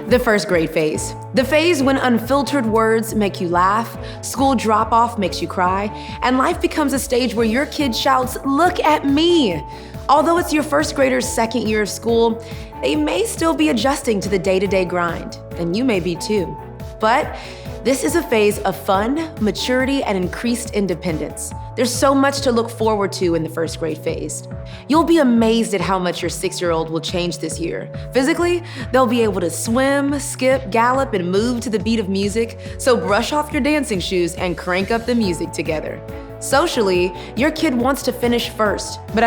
The first grade phase. The phase when unfiltered words make you laugh, school drop-off makes you cry, and life becomes a stage where your kid shouts, "Look at me!" Although it's your first grader's second year of school, they may still be adjusting to the day-to-day grind, and you may be too. But this is a phase of fun, maturity, and increased independence. There's so much to look forward to in the first grade phase. You'll be amazed at how much your 6-year-old will change this year. Physically, they'll be able to swim, skip, gallop, and move to the beat of music, so brush off your dancing shoes and crank up the music together. Socially, your kid wants to finish first, but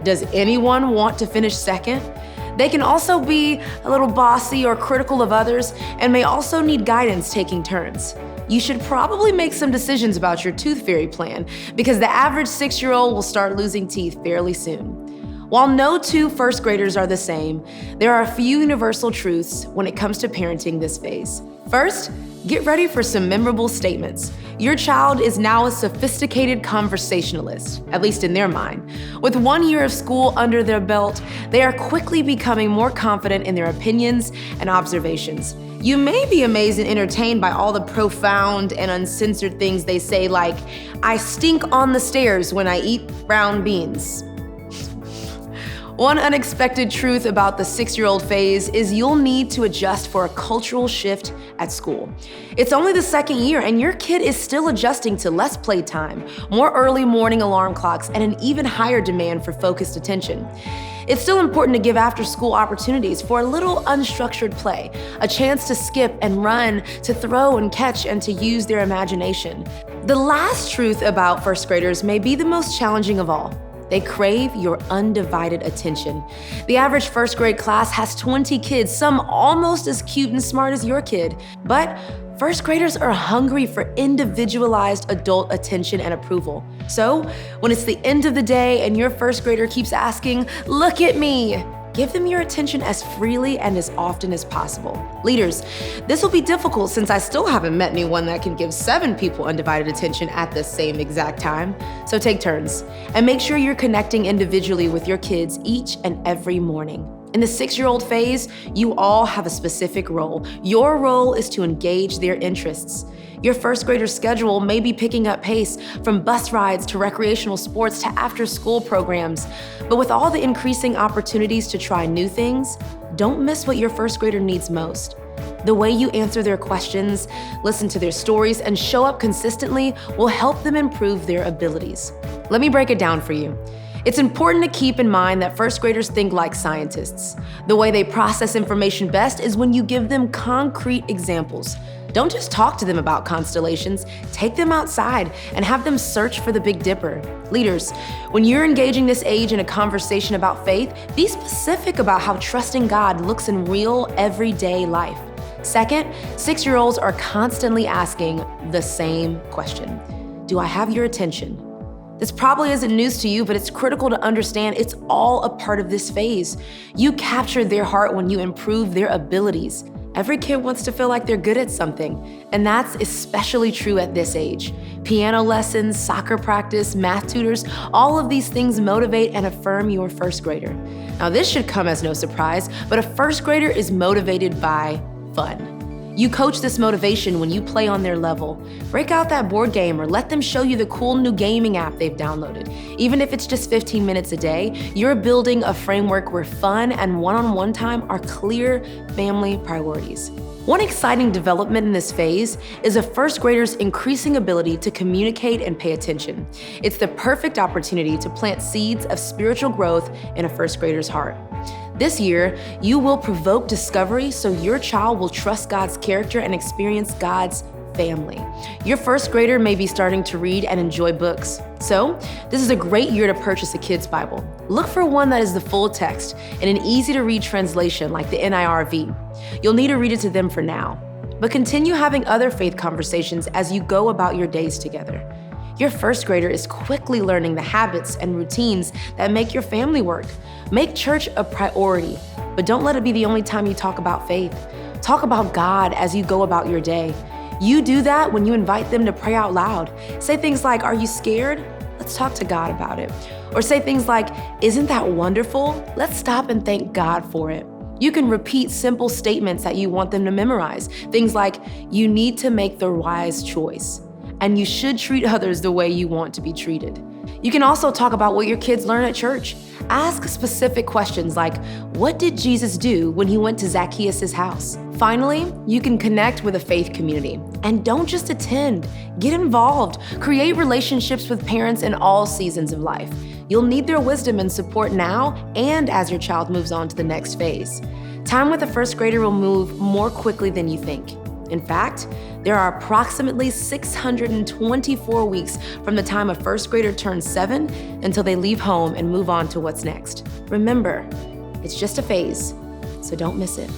does anyone want to finish second? They can also be a little bossy or critical of others and may also need guidance taking turns. You should probably make some decisions about your tooth fairy plan because the average 6-year-old will start losing teeth fairly soon. While no two first graders are the same, there are a few universal truths when it comes to parenting this phase. First, get ready for some memorable statements. Your child is now a sophisticated conversationalist, at least in their mind. With 1 year of school under their belt, they are quickly becoming more confident in their opinions and observations. You may be amazed and entertained by all the profound and uncensored things they say, like, "I stink on the stairs when I eat brown beans." One unexpected truth about the 6-year-old phase is you'll need to adjust for a cultural shift at school. It's only the second year and your kid is still adjusting to less playtime, more early morning alarm clocks, and an even higher demand for focused attention. It's still important to give after-school opportunities for a little unstructured play, a chance to skip and run, to throw and catch, and to use their imagination. The last truth about first graders may be the most challenging of all. They crave your undivided attention. The average first grade class has 20 kids, some almost as cute and smart as your kid. But first graders are hungry for individualized adult attention and approval. So when it's the end of the day and your first grader keeps asking, "Look at me," give them your attention as freely and as often as possible. Leaders, this will be difficult since I still haven't met anyone that can give 7 people undivided attention at the same exact time. So take turns and make sure you're connecting individually with your kids each and every morning. In the 6-year-old phase, you all have a specific role. Your role is to engage their interests. Your first grader's schedule may be picking up pace from bus rides to recreational sports to after-school programs. But with all the increasing opportunities to try new things, don't miss what your first grader needs most. The way you answer their questions, listen to their stories, and show up consistently will help them improve their abilities. Let me break it down for you. It's important to keep in mind that first graders think like scientists. The way they process information best is when you give them concrete examples. Don't just talk to them about constellations, take them outside and have them search for the Big Dipper. Leaders, when you're engaging this age in a conversation about faith, be specific about how trusting God looks in real, everyday life. Second, 6-year-olds are constantly asking the same question. Do I have your attention? This probably isn't news to you, but it's critical to understand it's all a part of this phase. You capture their heart when you improve their abilities. Every kid wants to feel like they're good at something, and that's especially true at this age. Piano lessons, soccer practice, math tutors, all of these things motivate and affirm your first grader. Now, this should come as no surprise, but a first grader is motivated by fun. You coach this motivation when you play on their level. Break out that board game or let them show you the cool new gaming app they've downloaded. Even if it's just 15 minutes a day, you're building a framework where fun and one-on-one time are clear family priorities. One exciting development in this phase is a first grader's increasing ability to communicate and pay attention. It's the perfect opportunity to plant seeds of spiritual growth in a first grader's heart. This year, you will provoke discovery so your child will trust God's character and experience God's family. Your first grader may be starting to read and enjoy books. So, this is a great year to purchase a kid's Bible. Look for one that is the full text and an easy-to-read translation like the NIRV. You'll need to read it to them for now, but continue having other faith conversations as you go about your days together. Your first grader is quickly learning the habits and routines that make your family work. Make church a priority, but don't let it be the only time you talk about faith. Talk about God as you go about your day. You do that when you invite them to pray out loud. Say things like, "Are you scared? Let's talk to God about it." Or say things like, "Isn't that wonderful? Let's stop and thank God for it." You can repeat simple statements that you want them to memorize. Things like, you need to make the wise choice, and you should treat others the way you want to be treated. You can also talk about what your kids learn at church. Ask specific questions like, what did Jesus do when he went to Zacchaeus' house? Finally, you can connect with a faith community. And don't just attend, get involved. Create relationships with parents in all seasons of life. You'll need their wisdom and support now and as your child moves on to the next phase. Time with a first grader will move more quickly than you think. In fact, there are approximately 624 weeks from the time a first grader turns 7 until they leave home and move on to what's next. Remember, it's just a phase, so don't miss it.